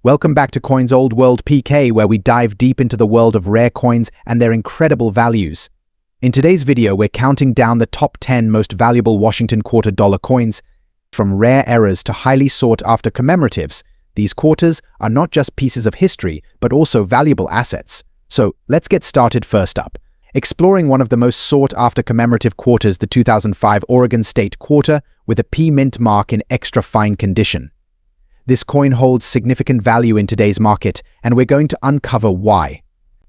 Welcome back to Coins Old World PK, where we dive deep into the world of rare coins and their incredible values. In today's video, we're counting down the top 10 most valuable Washington quarter dollar coins. From rare errors to highly sought-after commemoratives, these quarters are not just pieces of history, but also valuable assets. So let's get started. First up, exploring one of the most sought-after commemorative quarters, the 2005 Oregon State quarter with a P mint mark in extra fine condition. This coin holds significant value in today's market, and we're going to uncover why.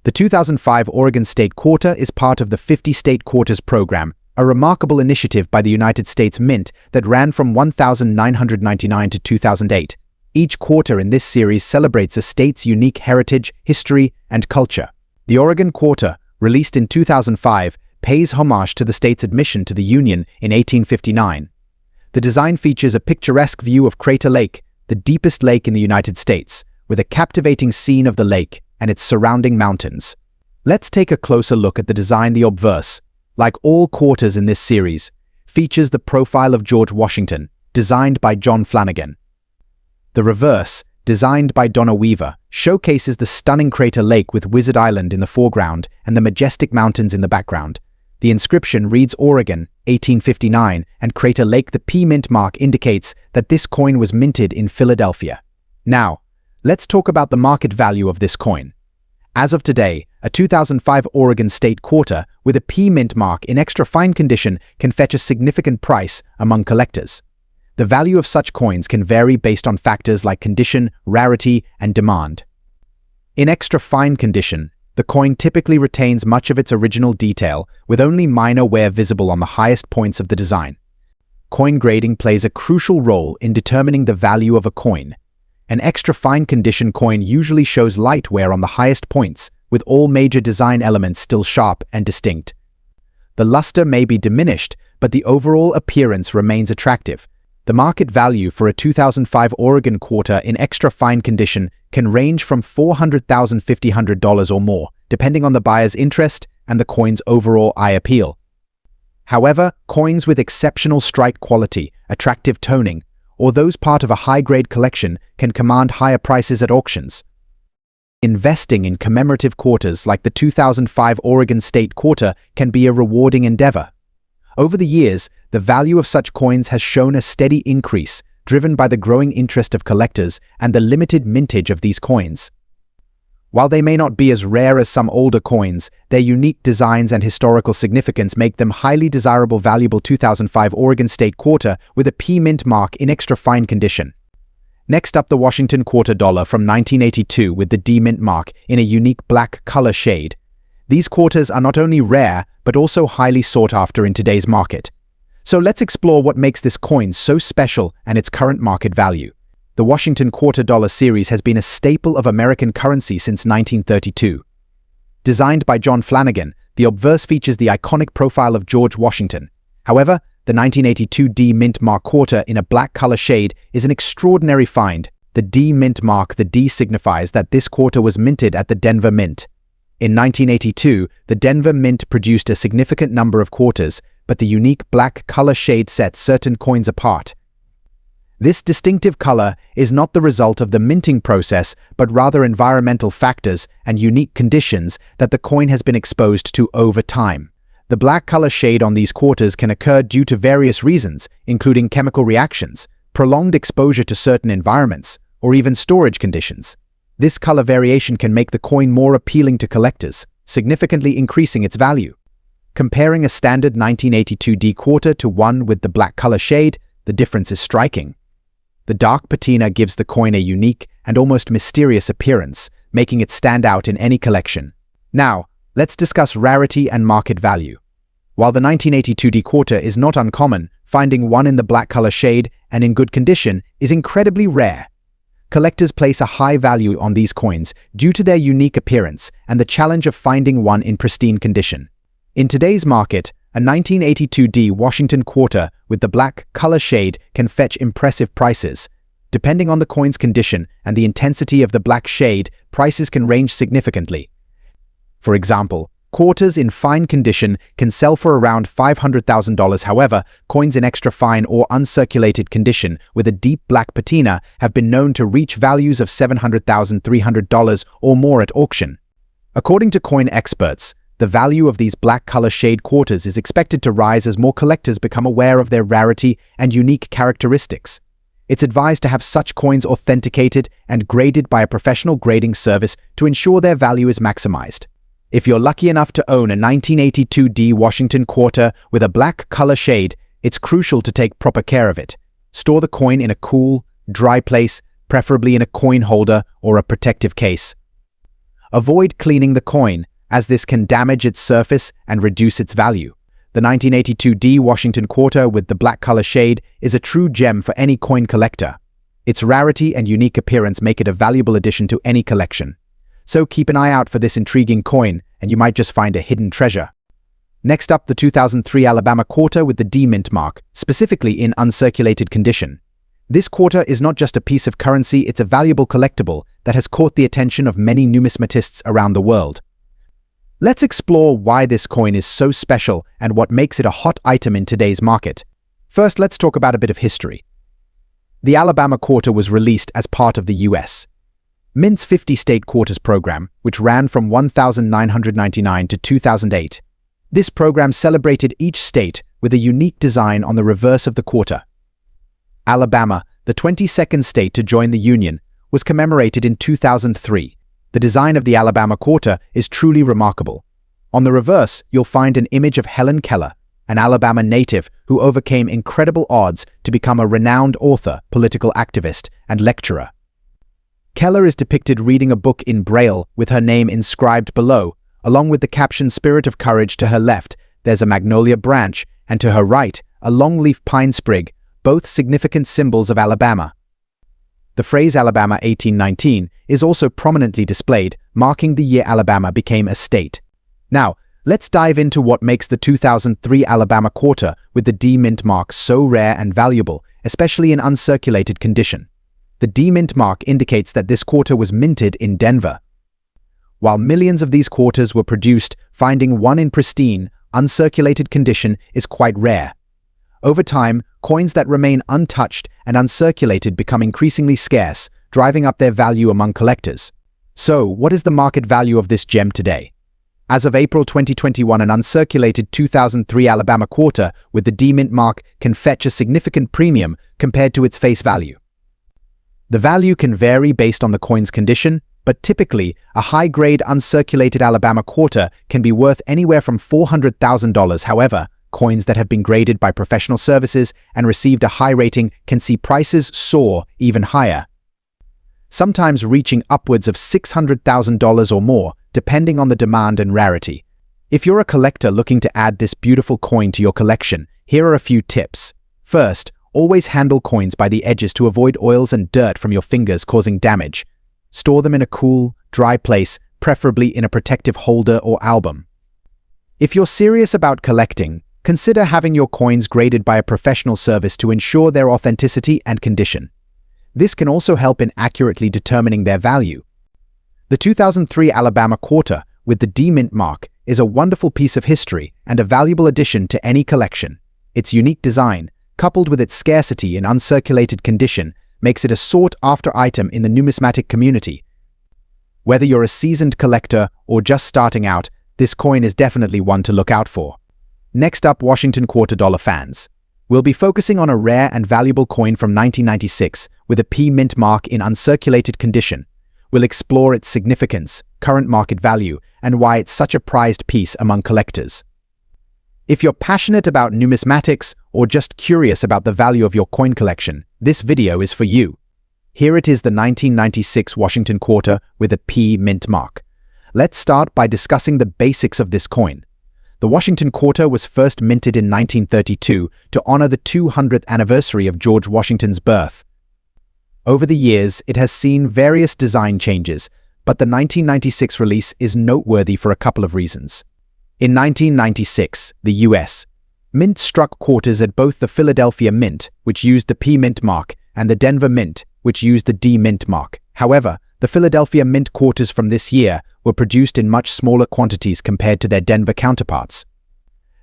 The 2005 Oregon State Quarter is part of the 50 State Quarters program, a remarkable initiative by the United States Mint that ran from 1999 to 2008. Each quarter in this series celebrates a state's unique heritage, history, and culture. The Oregon Quarter, released in 2005, pays homage to the state's admission to the Union in 1859. The design features a picturesque view of Crater Lake, the deepest lake in the United States, with a captivating scene of the lake and its surrounding mountains. Let's take a closer look at the design. The obverse, like all quarters in this series, features the profile of George Washington, designed by John Flanagan. The reverse, designed by Donna Weaver, showcases the stunning Crater Lake with Wizard Island in the foreground and the majestic mountains in the background. The inscription reads Oregon, 1859, and Crater Lake. The P mint mark indicates that this coin was minted in Philadelphia. Now, let's talk about the market value of this coin. As of today, a 2005 Oregon State quarter with a P mint mark in extra fine condition can fetch a significant price among collectors. The value of such coins can vary based on factors like condition, rarity, and demand. In extra fine condition, the coin typically retains much of its original detail, with only minor wear visible on the highest points of the design. Coin grading plays a crucial role in determining the value of a coin. An extra fine condition coin usually shows light wear on the highest points, with all major design elements still sharp and distinct. The luster may be diminished, but the overall appearance remains attractive. The market value for a 2005 Oregon quarter in extra fine condition can range from $400,000 to $500 or more, depending on the buyer's interest and the coin's overall eye appeal. However, coins with exceptional strike quality, attractive toning, or those part of a high-grade collection can command higher prices at auctions. Investing in commemorative quarters like the 2005 Oregon State Quarter can be a rewarding endeavor. Over the years, the value of such coins has shown a steady increase, driven by the growing interest of collectors and the limited mintage of these coins. While they may not be as rare as some older coins, their unique designs and historical significance make them highly desirable. Valuable 2005 Oregon State Quarter with a P mint mark in extra fine condition. Next up, the Washington quarter dollar from 1982 with the D mint mark in a unique black color shade. These quarters are not only rare, but also highly sought after in today's market. So let's explore what makes this coin so special and its current market value. The Washington quarter dollar series has been a staple of American currency since 1932. Designed by John Flanagan, the obverse features the iconic profile of George Washington. However, the 1982 D mint mark quarter in a black color shade is an extraordinary find. The D mint mark, the D signifies that this quarter was minted at the Denver Mint. In 1982, the Denver Mint produced a significant number of quarters, but the unique black color shade sets certain coins apart. This distinctive color is not the result of the minting process, but rather environmental factors and unique conditions that the coin has been exposed to over time. The black color shade on these quarters can occur due to various reasons, including chemical reactions, prolonged exposure to certain environments, or even storage conditions. This color variation can make the coin more appealing to collectors, significantly increasing its value. Comparing a standard 1982 D quarter to one with the black color shade, the difference is striking. The dark patina gives the coin a unique and almost mysterious appearance, making it stand out in any collection. Now, let's discuss rarity and market value. While the 1982 D quarter is not uncommon, finding one in the black color shade and in good condition is incredibly rare. Collectors place a high value on these coins due to their unique appearance and the challenge of finding one in pristine condition. In today's market, a 1982 D Washington quarter with the black color shade can fetch impressive prices. Depending on the coin's condition and the intensity of the black shade, prices can range significantly. For example, Quarters in fine condition can sell for around $500,000. However, coins in extra fine or uncirculated condition with a deep black patina have been known to reach values of $700,300 or more at auction. According to coin experts, the value of these black color shade quarters is expected to rise as more collectors become aware of their rarity and unique characteristics. It's advised to have such coins authenticated and graded by a professional grading service to ensure their value is maximized. If you're lucky enough to own a 1982D Washington quarter with a black color shade, it's crucial to take proper care of it. Store the coin in a cool, dry place, preferably in a coin holder or a protective case. Avoid cleaning the coin, as this can damage its surface and reduce its value. The 1982D Washington quarter with the black color shade is a true gem for any coin collector. Its rarity and unique appearance make it a valuable addition to any collection. So keep an eye out for this intriguing coin, and you might just find a hidden treasure. Next up, the 2003 Alabama quarter with the D mint mark, specifically in uncirculated condition. This quarter is not just a piece of currency, it's a valuable collectible that has caught the attention of many numismatists around the world. Let's explore why this coin is so special and what makes it a hot item in today's market. First, let's talk about a bit of history. The Alabama quarter was released as part of the U.S. Mint's 50-state quarters program, which ran from 1999 to 2008. This program celebrated each state with a unique design on the reverse of the quarter. Alabama, the 22nd state to join the Union, was commemorated in 2003. The design of the Alabama quarter is truly remarkable. On the reverse, you'll find an image of Helen Keller, an Alabama native who overcame incredible odds to become a renowned author, political activist, and lecturer. Keller is depicted reading a book in Braille with her name inscribed below, along with the caption "Spirit of Courage." To her left, there's a magnolia branch, and to her right, a longleaf pine sprig, both significant symbols of Alabama. The phrase Alabama 1819 is also prominently displayed, marking the year Alabama became a state. Now, let's dive into what makes the 2003 Alabama quarter with the D mint mark so rare and valuable, especially in uncirculated condition. The D mint mark indicates that this quarter was minted in Denver. While millions of these quarters were produced, finding one in pristine, uncirculated condition is quite rare. Over time, coins that remain untouched and uncirculated become increasingly scarce, driving up their value among collectors. So, what is the market value of this gem today? As of April 2021, an uncirculated 2003 Alabama quarter with the D mint mark can fetch a significant premium compared to its face value. The value can vary based on the coin's condition, but typically, a high-grade uncirculated Alabama quarter can be worth anywhere from $400,000. However, coins that have been graded by professional services and received a high rating can see prices soar even higher, sometimes reaching upwards of $600,000 or more, depending on the demand and rarity. If you're a collector looking to add this beautiful coin to your collection, here are a few tips. First, always handle coins by the edges to avoid oils and dirt from your fingers causing damage. Store them in a cool, dry place, preferably in a protective holder or album. If you're serious about collecting, consider having your coins graded by a professional service to ensure their authenticity and condition. This can also help in accurately determining their value. The 2003 Alabama quarter with the D mint mark is a wonderful piece of history and a valuable addition to any collection. Its unique design, coupled with its scarcity in uncirculated condition, makes it a sought-after item in the numismatic community. Whether you're a seasoned collector or just starting out, this coin is definitely one to look out for. Next up, Washington quarter dollar fans. We'll be focusing on a rare and valuable coin from 1996 with a P mint mark in uncirculated condition. We'll explore its significance, current market value, and why it's such a prized piece among collectors. If you're passionate about numismatics or just curious about the value of your coin collection, this video is for you. Here it is, the 1996 Washington quarter with a P mint mark. Let's start by discussing the basics of this coin. The Washington quarter was first minted in 1932 to honor the 200th anniversary of George Washington's birth. Over the years, it has seen various design changes, but the 1996 release is noteworthy for a couple of reasons. In 1996, the U.S. Mint struck quarters at both the Philadelphia Mint, which used the P mint mark, and the Denver Mint, which used the D mint mark. However, The Philadelphia Mint quarters from this year were produced in much smaller quantities compared to their Denver counterparts.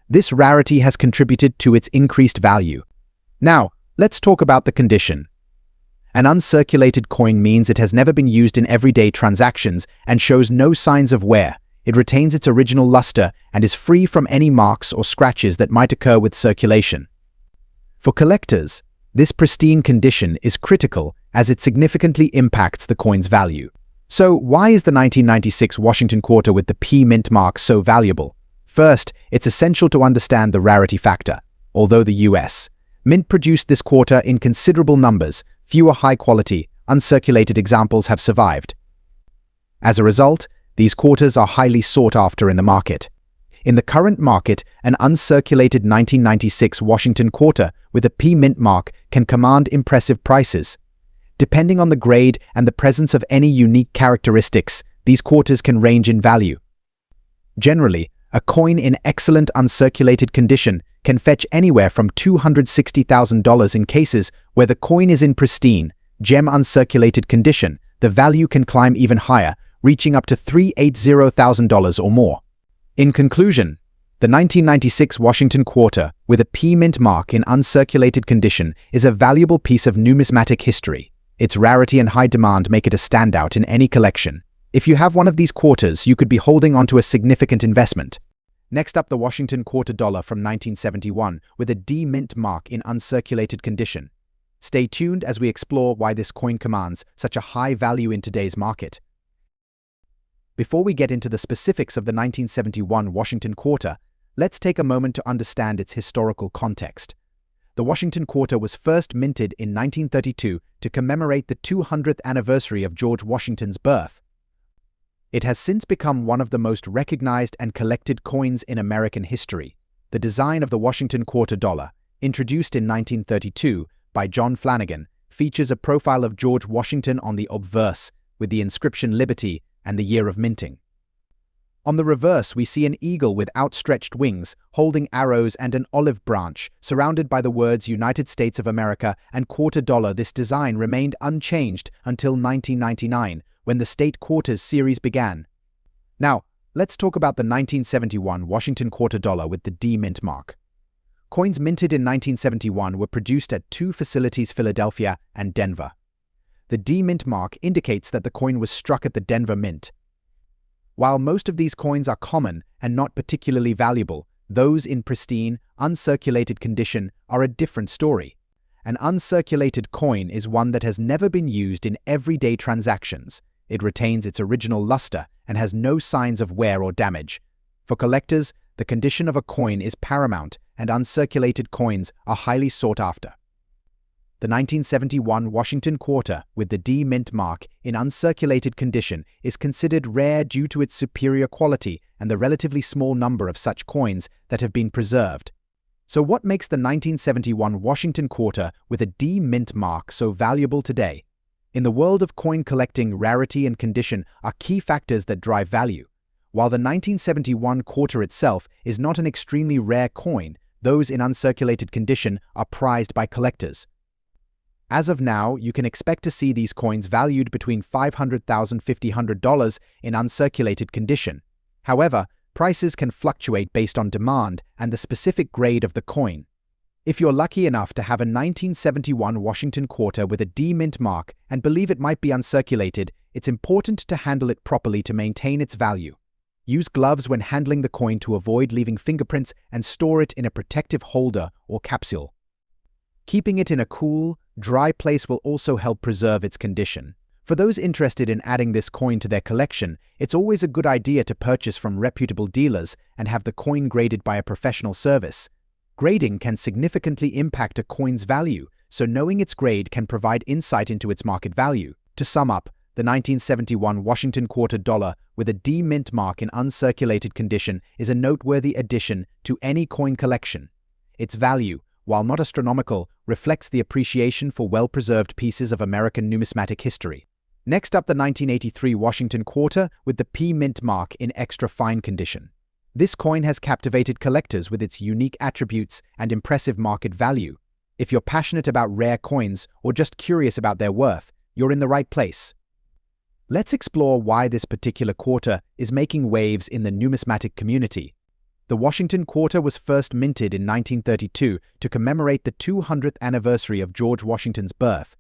This rarity has contributed to its increased value. Now, let's talk about the condition. An uncirculated coin means it has never been used in everyday transactions and shows no signs of wear. It retains its original luster and is free from any marks or scratches that might occur with circulation. For collectors, this pristine condition is critical as it significantly impacts the coin's value. So, why is the 1996 Washington quarter with the P mint mark so valuable? First, it's essential to understand the rarity factor. Although the U.S. Mint produced this quarter in considerable numbers, fewer high-quality, uncirculated examples have survived. As a result, these quarters are highly sought after in the market. In the current market, an uncirculated 1996 Washington quarter with a P mint mark can command impressive prices. Depending on the grade and the presence of any unique characteristics, these quarters can range in value. Generally, a coin in excellent uncirculated condition can fetch anywhere from $260,000 in cases where the coin is in pristine, gem uncirculated condition. The value can climb even higher, reaching up to $380,000 or more. In conclusion, the 1996 Washington quarter with a P mint mark in uncirculated condition is a valuable piece of numismatic history. Its rarity and high demand make it a standout in any collection. If you have one of these quarters, you could be holding onto a significant investment. Next up, the Washington quarter dollar from 1971 with a D mint mark in uncirculated condition. Stay tuned as we explore why this coin commands such a high value in today's market. Before we get into the specifics of the 1971 Washington quarter, let's take a moment to understand its historical context. The Washington quarter was first minted in 1932 to commemorate the 200th anniversary of George Washington's birth. It has since become one of the most recognized and collected coins in American history. The design of the Washington quarter dollar, introduced in 1932 by John Flanagan, features a profile of George Washington on the obverse, with the inscription Liberty and the year of minting. On the reverse, we see an eagle with outstretched wings, holding arrows and an olive branch, surrounded by the words United States of America and quarter dollar. This design remained unchanged until 1999, when the State Quarters series began. Now, let's talk about the 1971 Washington quarter dollar with the D mint mark. Coins minted in 1971 were produced at two facilities, Philadelphia and Denver. The D mint mark indicates that the coin was struck at the Denver Mint. While most of these coins are common and not particularly valuable, those in pristine, uncirculated condition are a different story. An uncirculated coin is one that has never been used in everyday transactions. It retains its original luster and has no signs of wear or damage. For collectors, the condition of a coin is paramount, and uncirculated coins are highly sought after. The 1971 Washington quarter with the D mint mark in uncirculated condition is considered rare due to its superior quality and the relatively small number of such coins that have been preserved. So what makes the 1971 Washington quarter with a D mint mark so valuable today? In the world of coin collecting, rarity and condition are key factors that drive value. While the 1971 quarter itself is not an extremely rare coin, those in uncirculated condition are prized by collectors. As of now, you can expect to see these coins valued between $500,000 and $500 in uncirculated condition. However, prices can fluctuate based on demand and the specific grade of the coin. If you're lucky enough to have a 1971 Washington quarter with a D mint mark and believe it might be uncirculated, it's important to handle it properly to maintain its value. Use gloves when handling the coin to avoid leaving fingerprints and store it in a protective holder or capsule. Keeping it in a cool, dry place will also help preserve its condition. For those interested in adding this coin to their collection, it's always a good idea to purchase from reputable dealers and have the coin graded by a professional service. Grading can significantly impact a coin's value, so knowing its grade can provide insight into its market value. To sum up, the 1971 Washington quarter dollar with a D mint mark in uncirculated condition is a noteworthy addition to any coin collection. Its value, while not astronomical, reflects the appreciation for well-preserved pieces of American numismatic history. Next up, the 1983 Washington quarter with the P mint mark in extra fine condition. This coin has captivated collectors with its unique attributes and impressive market value. If you're passionate about rare coins or just curious about their worth, you're in the right place. Let's explore why this particular quarter is making waves in the numismatic community. The Washington quarter was first minted in 1932 to commemorate the 200th anniversary of George Washington's birth.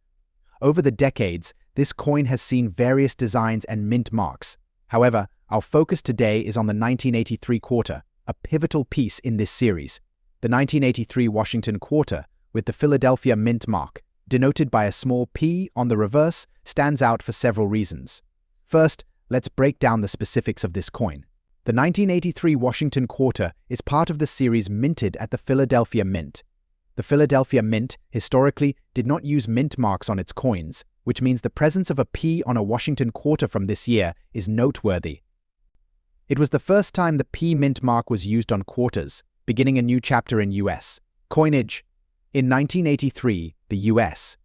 Over the decades, this coin has seen various designs and mint marks. However, our focus today is on the 1983 quarter, a pivotal piece in this series. The 1983 Washington quarter, with the Philadelphia mint mark, denoted by a small P on the reverse, stands out for several reasons. First, let's break down the specifics of this coin. The 1983 Washington quarter is part of the series minted at the Philadelphia Mint. The Philadelphia Mint, historically, did not use mint marks on its coins, which means the presence of a P on a Washington quarter from this year is noteworthy. It was the first time the P mint mark was used on quarters, beginning a new chapter in U.S. coinage. In 1983, the U.S.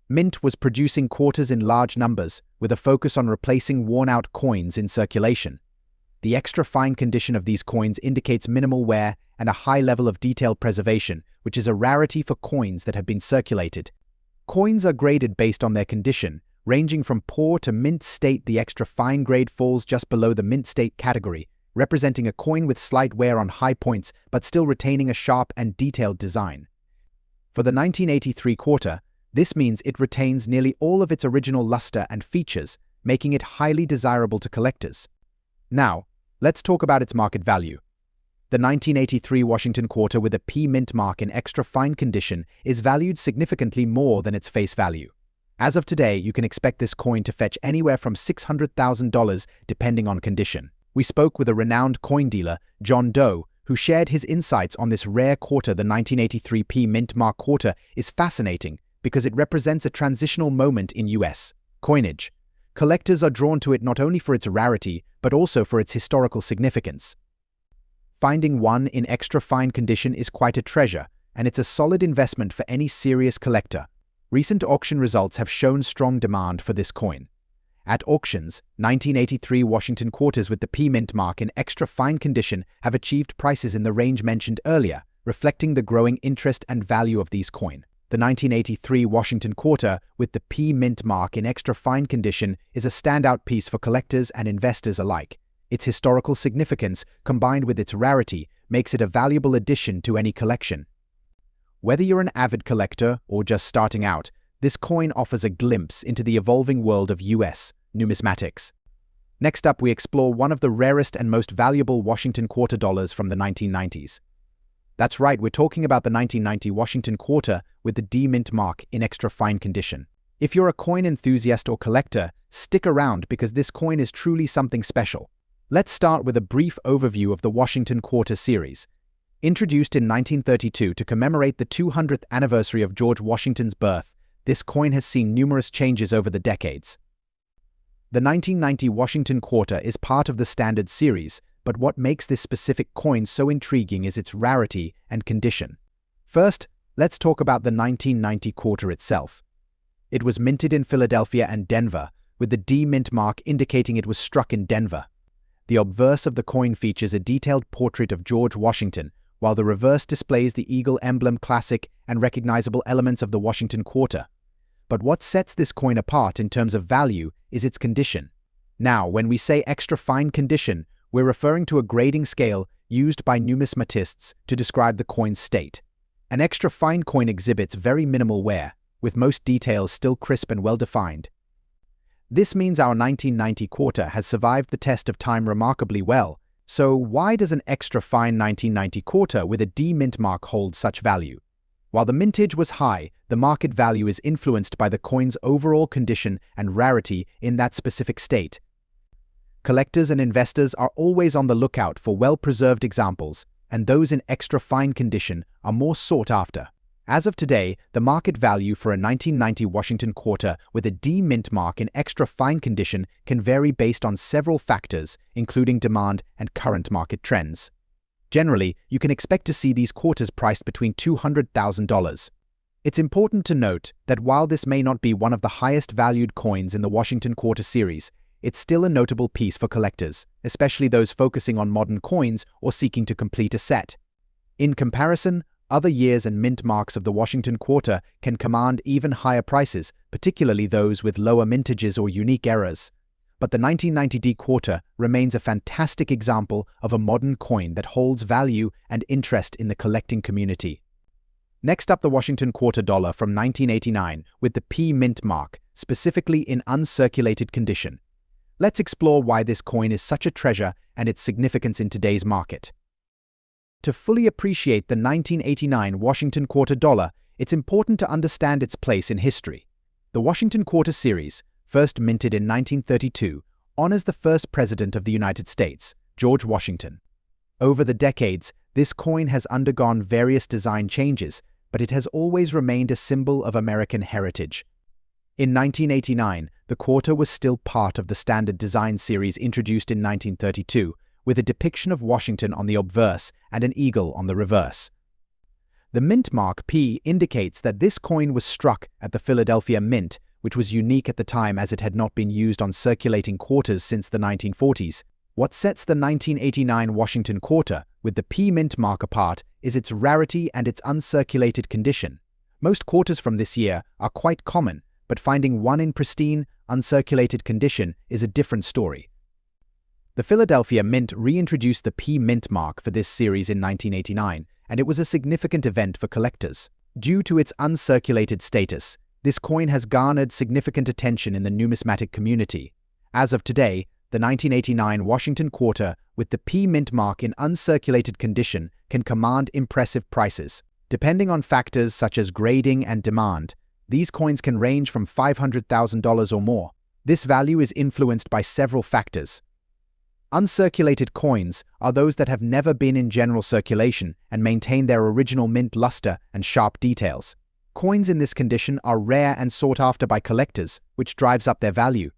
Mint was producing quarters in large numbers, with a focus on replacing worn-out coins in circulation. The extra fine condition of these coins indicates minimal wear and a high level of detailed preservation, which is a rarity for coins that have been circulated. Coins are graded based on their condition, ranging from poor to mint state. The extra fine grade falls just below the mint state category, representing a coin with slight wear on high points but still retaining a sharp and detailed design. For the 1983 quarter, this means it retains nearly all of its original luster and features, making it highly desirable to collectors. Now, let's talk about its market value. The 1983 Washington quarter with a P mint mark in extra fine condition is valued significantly more than its face value. As of today, you can expect this coin to fetch anywhere from $600,000 depending on condition. We spoke with a renowned coin dealer, John Doe, who shared his insights on this rare quarter. The 1983 P mint mark quarter is fascinating because it represents a transitional moment in U.S. coinage. Collectors are drawn to it not only for its rarity, but also for its historical significance. Finding one in extra fine condition is quite a treasure, and it's a solid investment for any serious collector. Recent auction results have shown strong demand for this coin. At auctions, 1983 Washington quarters with the P mint mark in extra fine condition have achieved prices in the range mentioned earlier, reflecting the growing interest and value of these coins. The 1983 Washington quarter with the P mint mark in extra fine condition is a standout piece for collectors and investors alike. Its historical significance, combined with its rarity, makes it a valuable addition to any collection. Whether you're an avid collector or just starting out, this coin offers a glimpse into the evolving world of U.S. numismatics. Next up, we explore one of the rarest and most valuable Washington quarter dollars from the 1990s. That's right, we're talking about the 1990 Washington quarter with the D mint mark in extra fine condition. If you're a coin enthusiast or collector, stick around because this coin is truly something special. Let's start with a brief overview of the Washington quarter series. Introduced in 1932 to commemorate the 200th anniversary of George Washington's birth, this coin has seen numerous changes over the decades. The 1990 Washington quarter is part of the standard series, but what makes this specific coin so intriguing is its rarity and condition. First, let's talk about the 1990 quarter itself. It was minted in Philadelphia and Denver, with the D mint mark indicating it was struck in Denver. The obverse of the coin features a detailed portrait of George Washington, while the reverse displays the eagle emblem, classic and recognizable elements of the Washington quarter. But what sets this coin apart in terms of value is its condition. Now, when we say extra fine condition, we're referring to a grading scale used by numismatists to describe the coin's state. An extra fine coin exhibits very minimal wear, with most details still crisp and well-defined. This means our 1990 quarter has survived the test of time remarkably well. So why does an extra fine 1990 quarter with a D mint mark hold such value? While the mintage was high, the market value is influenced by the coin's overall condition and rarity in that specific state. Collectors and investors are always on the lookout for well-preserved examples, and those in extra fine condition are more sought after. As of today, the market value for a 1990 Washington quarter with a D mint mark in extra fine condition can vary based on several factors, including demand and current market trends. Generally, you can expect to see these quarters priced between $200,000. It's important to note that while this may not be one of the highest valued coins in the Washington quarter series, it's still a notable piece for collectors, especially those focusing on modern coins or seeking to complete a set. In comparison, other years and mint marks of the Washington quarter can command even higher prices, particularly those with lower mintages or unique errors. but the 1990D quarter remains a fantastic example of a modern coin that holds value and interest in the collecting community. Next up, the Washington quarter dollar from 1989 with the P mint mark, specifically in uncirculated condition. Let's explore why this coin is such a treasure and its significance in today's market. To fully appreciate the 1989 Washington quarter dollar, it's important to understand its place in history. The Washington quarter series, first minted in 1932, honors the first president of the United States, George Washington. Over the decades, this coin has undergone various design changes, but it has always remained a symbol of American heritage. In 1989, the quarter was still part of the standard design series introduced in 1932, with a depiction of Washington on the obverse and an eagle on the reverse. The mint mark P indicates that this coin was struck at the Philadelphia Mint, which was unique at the time as it had not been used on circulating quarters since the 1940s. What sets the 1989 Washington quarter with the P mint mark apart is its rarity and its uncirculated condition. Most quarters from this year are quite common, but finding one in pristine, uncirculated condition is a different story. The Philadelphia Mint reintroduced the P mint mark for this series in 1989, and it was a significant event for collectors. Due to its uncirculated status, this coin has garnered significant attention in the numismatic community. As of today, the 1989 Washington quarter with the P mint mark in uncirculated condition can command impressive prices. Depending on factors such as grading and demand, these coins can range from $500,000 or more. This value is influenced by several factors. Uncirculated coins are those that have never been in general circulation and maintain their original mint luster and sharp details. Coins in this condition are rare and sought after by collectors, which drives up their value.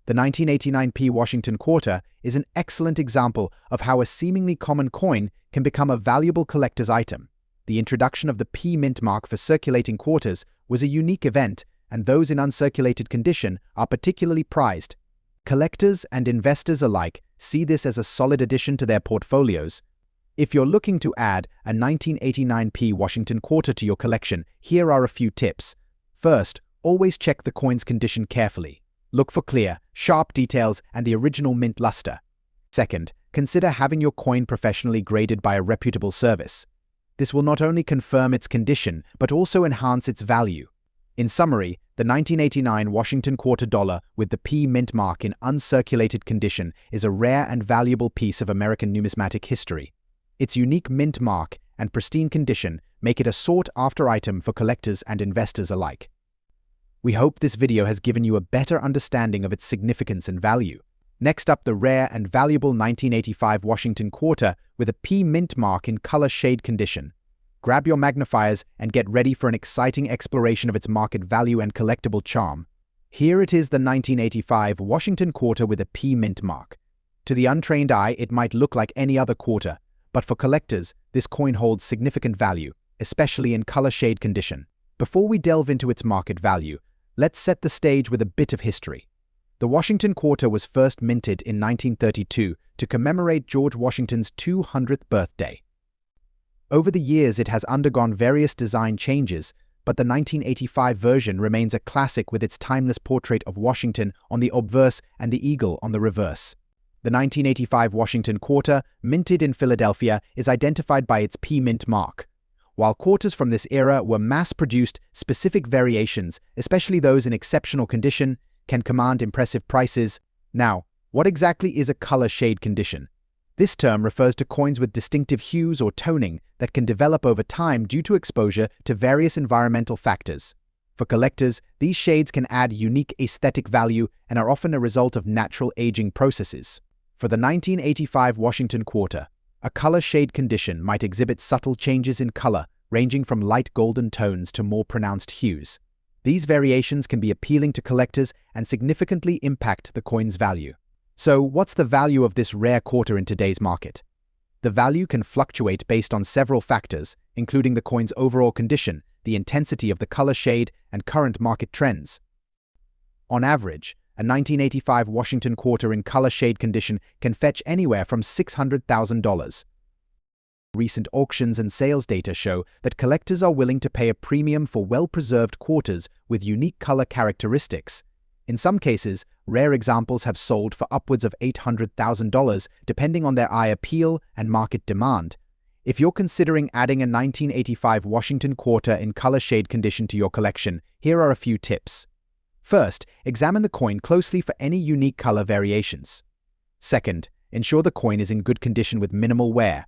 The 1989 P Washington quarter is an excellent example of how a seemingly common coin can become a valuable collector's item. The introduction of the P mint mark for circulating quarters was a unique event, and those in uncirculated condition are particularly prized. Collectors and investors alike see this as a solid addition to their portfolios. If you're looking to add a 1989 P Washington quarter to your collection, here are a few tips. First, always check the coin's condition carefully. Look for clear, sharp details and the original mint luster. Second, consider having your coin professionally graded by a reputable service. This will not only confirm its condition, but also enhance its value. In summary, the 1989 Washington quarter dollar with the P mint mark in uncirculated condition is a rare and valuable piece of American numismatic history. Its unique mint mark and pristine condition make it a sought-after item for collectors and investors alike. We hope this video has given you a better understanding of its significance and value. Next up, the rare and valuable 1985 Washington quarter with a P mint mark in color shade condition. Grab your magnifiers and get ready for an exciting exploration of its market value and collectible charm. Here it is, the 1985 Washington quarter with a P mint mark. To the untrained eye, it might look like any other quarter, but for collectors, this coin holds significant value, especially in color shade condition. Before we delve into its market value, let's set the stage with a bit of history. The Washington quarter was first minted in 1932 to commemorate George Washington's 200th birthday. Over the years, it has undergone various design changes, but the 1985 version remains a classic with its timeless portrait of Washington on the obverse and the eagle on the reverse. The 1985 Washington quarter, minted in Philadelphia, is identified by its P mint mark. While quarters from this era were mass-produced, specific variations, especially those in exceptional condition, can command impressive prices. Now, what exactly is a color shade condition? This term refers to coins with distinctive hues or toning that can develop over time due to exposure to various environmental factors. For collectors, these shades can add unique aesthetic value and are often a result of natural aging processes. For the 1985 Washington quarter, a color shade condition might exhibit subtle changes in color, ranging from light golden tones to more pronounced hues. These variations can be appealing to collectors and significantly impact the coin's value. So, what's the value of this rare quarter in today's market? The value can fluctuate based on several factors, including the coin's overall condition, the intensity of the color shade, and current market trends. On average, a 1985 Washington quarter in color shade condition can fetch anywhere from $600,000. Recent auctions and sales data show that collectors are willing to pay a premium for well-preserved quarters with unique color characteristics. In some cases, Rare examples have sold for upwards of $800,000 depending on their eye appeal and market demand. If you're considering adding a 1985 Washington quarter in color shade condition to your collection, here are a few tips. First, examine the coin closely for any unique color variations. Second, ensure the coin is in good condition with minimal wear.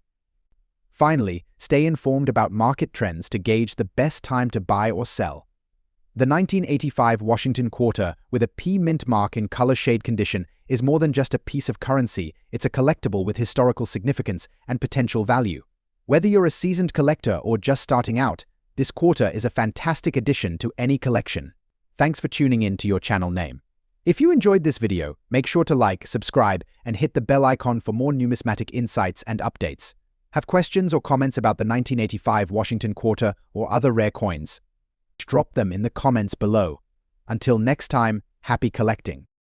Finally, stay informed about market trends to gauge the best time to buy or sell. The 1985 Washington quarter with a P mint mark in color shade condition is more than just a piece of currency, it's a collectible with historical significance and potential value. Whether you're a seasoned collector or just starting out, this quarter is a fantastic addition to any collection. Thanks for tuning in to your channel name. If you enjoyed this video, make sure to like, subscribe, and hit the bell icon for more numismatic insights and updates. Have questions or comments about the 1985 Washington quarter or other rare coins? Drop them in the comments below. Until next time, happy collecting.